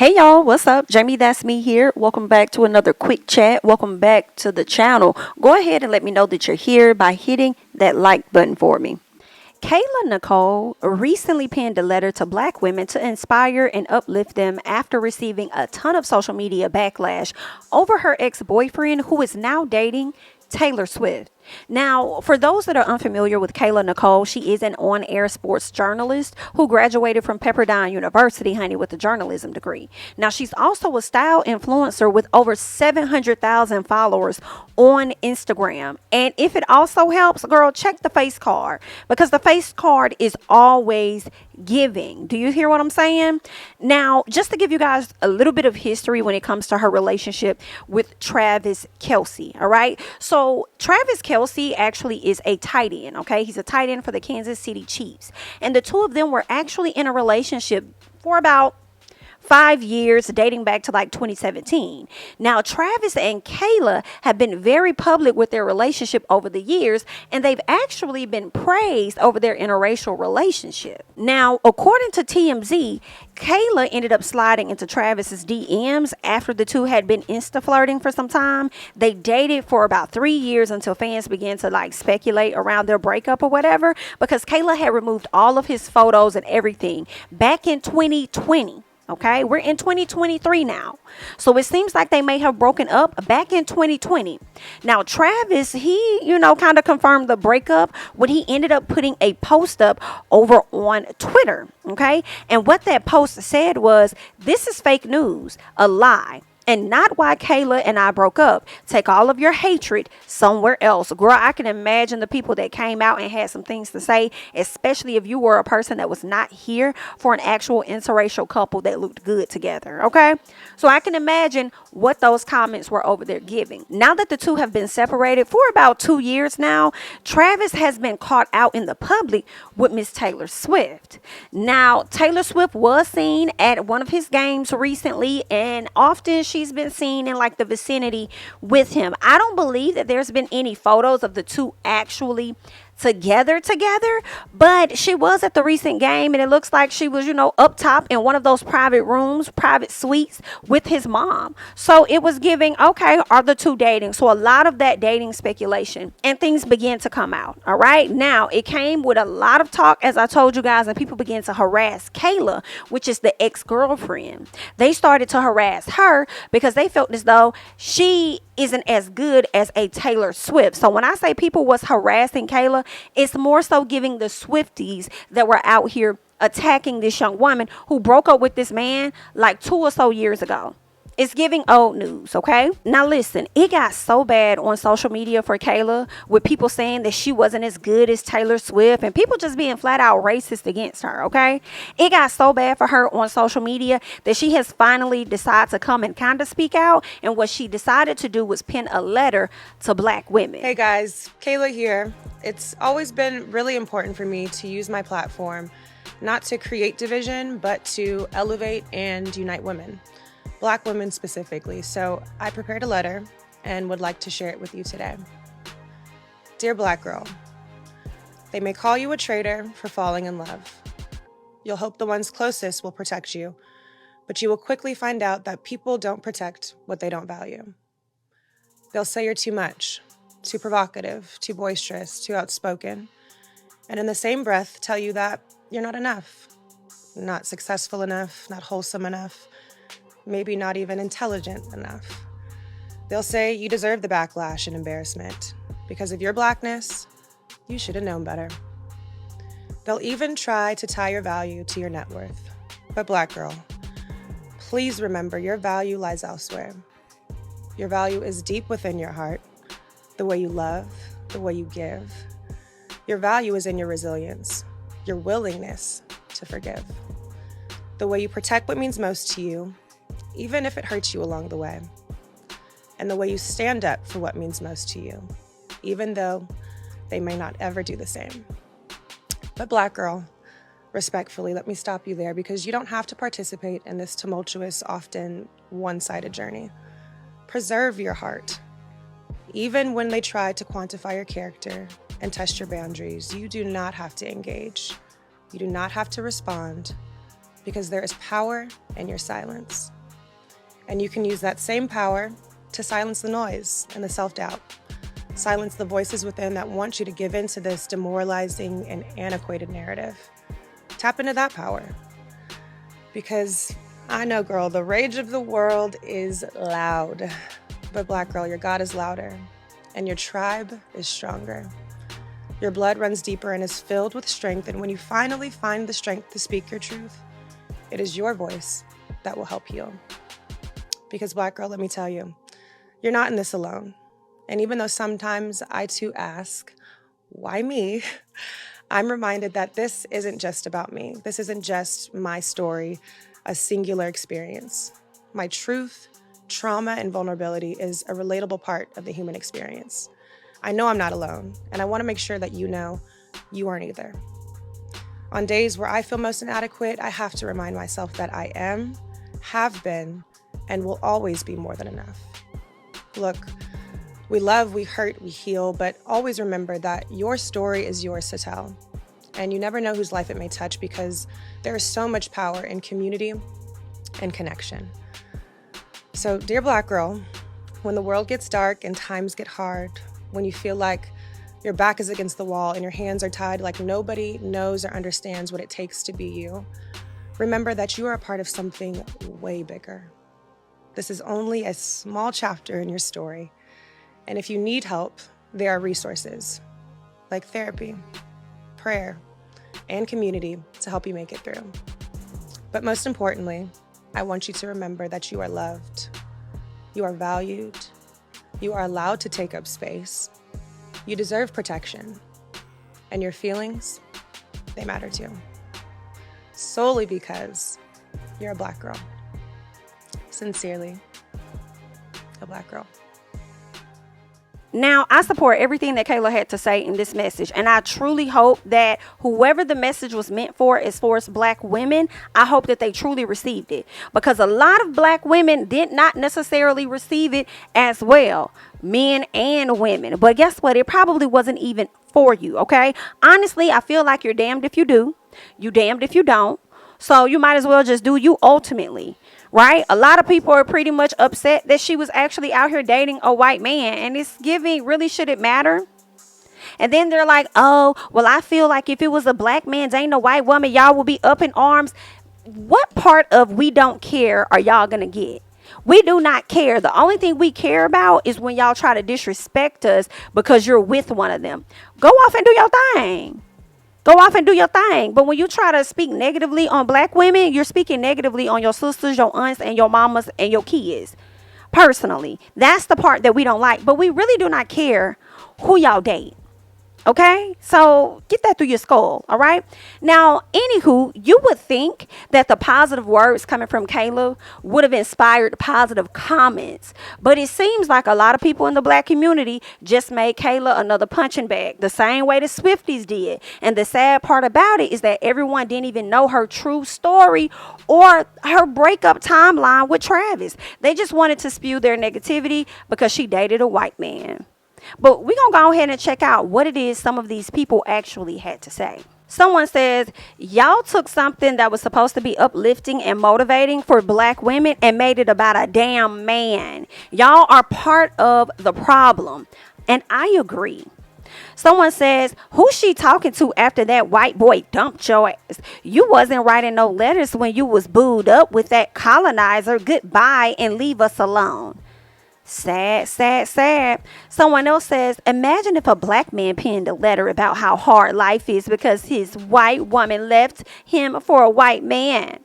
Hey y'all, what's up? Jamie, that's me here. Welcome back to another quick chat. Welcome back to the channel. Go ahead and let me know that you're here by hitting that like button for me. Kayla Nicole recently penned a letter to black women to inspire and uplift them after receiving a ton of social media backlash over her ex-boyfriend who is now dating Taylor Swift. Now, for those that are unfamiliar with Kayla Nicole, she is an on-air sports journalist who graduated from Pepperdine University, honey, with a journalism degree. Now, she's also a style influencer with over 700,000 followers on Instagram. And if it also helps, girl, check the face card because the face card is always giving. Do you hear what I'm saying? Now, just to give you guys a little bit of history when it comes to her relationship with Travis Kelce, all right? So, Travis Kelce actually is a tight end, okay? He's a tight end for the Kansas City Chiefs. And the two of them were actually in a relationship for about 5 years, dating back to like 2017. Now, Travis and Kayla have been very public with their relationship over the years, and they've actually been praised over their interracial relationship. Now, according to TMZ, Kayla ended up sliding into Travis's DMs after the two had been Insta flirting for some time. They dated for about 3 years until fans began to like speculate around their breakup or whatever, because Kayla had removed all of his photos and everything back in 2020. Okay, we're in 2023 now. So it seems like they may have broken up back in 2020. Now, Travis, he, kind of confirmed the breakup when he ended up putting a post up over on Twitter. Okay, and what that post said was, "This is fake news, a lie, and not why Kayla and I broke up. Take all of your hatred somewhere else." Girl, I can imagine the people that came out and had some things to say, especially if you were a person that was not here for an actual interracial couple that looked good together, okay? So I can imagine what those comments were over there giving. Now that the two have been separated for about 2 years now, Travis has been caught out in the public with Miss Taylor Swift. Now, Taylor Swift was seen at one of his games recently, and often she's been seen in like the vicinity with him. I don't believe that there's been any photos of the two actually together, but she was at the recent game, and it looks like she was, up top in one of those private rooms, private suites with his mom. So it was giving, okay, are the two dating? So a lot of that dating speculation and things began to come out. All right. Now it came with a lot of talk, as I told you guys, and people began to harass Kayla, which is the ex-girlfriend. They started to harass her because they felt as though she isn't as good as a Taylor Swift. So when I say people was harassing Kayla, it's more so giving the Swifties that were out here attacking this young woman who broke up with this man like 2 or so years ago. It's giving old news, okay? Now listen, it got so bad on social media for Kayla with people saying that she wasn't as good as Taylor Swift and people just being flat out racist against her, okay? It got so bad for her on social media that she has finally decided to come and kind of speak out, and what she decided to do was pen a letter to black women. Hey guys, Kayla here. It's always been really important for me to use my platform not to create division, but to elevate and unite women. Black women specifically. So I prepared a letter and would like to share it with you today. Dear Black girl, they may call you a traitor for falling in love. You'll hope the ones closest will protect you, but you will quickly find out that people don't protect what they don't value. They'll say you're too much, too provocative, too boisterous, too outspoken, and in the same breath tell you that you're not enough, not successful enough, not wholesome enough, maybe not even intelligent enough. They'll say you deserve the backlash and embarrassment. Because of your blackness, you should have known better. They'll even try to tie your value to your net worth. But Black girl, please remember your value lies elsewhere. Your value is deep within your heart, the way you love, the way you give. Your value is in your resilience, your willingness to forgive, the way you protect what means most to you, even if it hurts you along the way, and the way you stand up for what means most to you, even though they may not ever do the same. But Black girl, respectfully, let me stop you there because you don't have to participate in this tumultuous, often one-sided journey. Preserve your heart. Even when they try to quantify your character and test your boundaries, you do not have to engage. You do not have to respond. because there is power in your silence. And you can use that same power to silence the noise and the self-doubt. Silence the voices within that want you to give in to this demoralizing and antiquated narrative. Tap into that power. Because I know, girl, the rage of the world is loud. But Black girl, your God is louder, and your tribe is stronger. Your blood runs deeper and is filled with strength, and when you finally find the strength to speak your truth, it is your voice that will help heal. Because Black girl, let me tell you, you're not in this alone. And even though sometimes I too ask, why me? I'm reminded that this isn't just about me. This isn't just my story, a singular experience. My truth, trauma, and vulnerability is a relatable part of the human experience. I know I'm not alone, and I want to make sure that you know you aren't either. On days where I feel most inadequate, I have to remind myself that I am, have been, and will always be more than enough. Look, we love, we hurt, we heal, but always remember that your story is yours to tell. And you never know whose life it may touch because there is so much power in community and connection. So, dear Black girl, when the world gets dark and times get hard, when you feel like your back is against the wall and your hands are tied like nobody knows or understands what it takes to be you, remember that you are a part of something way bigger. This is only a small chapter in your story. And if you need help, there are resources like therapy, prayer, and community to help you make it through. But most importantly, I want you to remember that you are loved, you are valued, you are allowed to take up space, you deserve protection, and your feelings, they matter too. Solely because you're a Black girl. Sincerely, a Black girl. Now, I support everything that Kayla had to say in this message, and I truly hope that whoever the message was meant for, as far as Black women, I hope that they truly received it, because a lot of Black women did not necessarily receive it as well, men and women. But guess what? It probably wasn't even for you, okay? Honestly, I feel like you're damned if you do, you damned if you don't. So you might as well just do you ultimately. Right? A lot of people are pretty much upset that she was actually out here dating a white man. And it's giving, really, should it matter? And then they're like, oh, well, I feel like if it was a Black man dating a white woman, y'all will be up in arms. What part of we don't care are y'all going to get? We do not care. The only thing we care about is when y'all try to disrespect us because you're with one of them. Go off and do your thing. Go off and do your thing. But when you try to speak negatively on Black women, you're speaking negatively on your sisters, your aunts, and your mamas, and your kids. Personally, that's the part that we don't like. But we really do not care who y'all date. Okay, so get that through your skull. All right. Now, anywho, you would think that the positive words coming from Kayla would have inspired positive comments, but it seems like a lot of people in the Black community just made Kayla another punching bag, the same way the Swifties did. And the sad part about it is that everyone didn't even know her true story or her breakup timeline with Travis. They just wanted to spew their negativity because she dated a white man. But we're going to go ahead and check out what it is some of these people actually had to say. Someone says, y'all took something that was supposed to be uplifting and motivating for Black women and made it about a damn man. Y'all are part of the problem. And I agree. Someone says, who's she talking to after that white boy dumped your ass? You wasn't writing no letters when you was booed up with that colonizer. Goodbye and leave us alone. Sad, sad, sad. Someone else says, imagine if a Black man penned a letter about how hard life is because his white woman left him for a white man.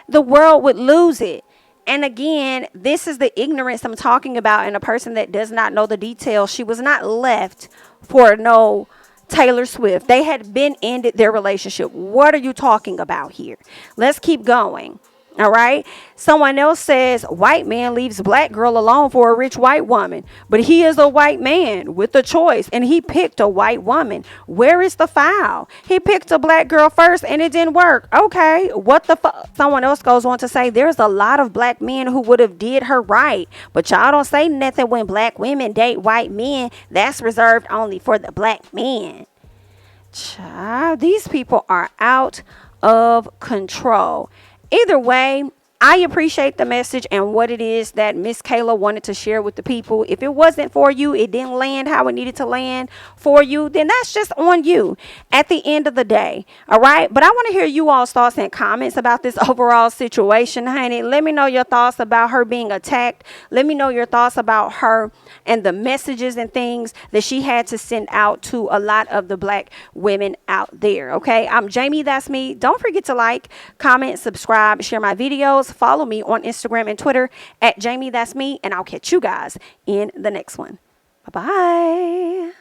The world would lose it. And again, this is the ignorance I'm talking about in a person that does not know the details. She was not left for no Taylor Swift. They had been ended their relationship. What are you talking about here? Let's keep going. All right. Someone else says white man leaves Black girl alone for a rich white woman. But he is a white man with a choice and he picked a white woman. Where is the foul? He picked a Black girl first and it didn't work. Okay. What the fuck? Someone else goes on to say there's a lot of Black men who would have did her right. But y'all don't say nothing when Black women date white men. That's reserved only for the Black men. Child, these people are out of control. Either way, I appreciate the message and what it is that Miss Kayla wanted to share with the people. If it wasn't for you, it didn't land how it needed to land for you, then that's just on you at the end of the day. All right. But I want to hear you all's thoughts and comments about this overall situation, honey. Let me know your thoughts about her being attacked. Let me know your thoughts about her and the messages and things that she had to send out to a lot of the black women out there. Okay. I'm Jamie, that's me. Don't forget to like, comment, subscribe, share my videos. Follow me on Instagram and Twitter at Jamie, that's me. And I'll catch you guys in the next one. Bye-bye.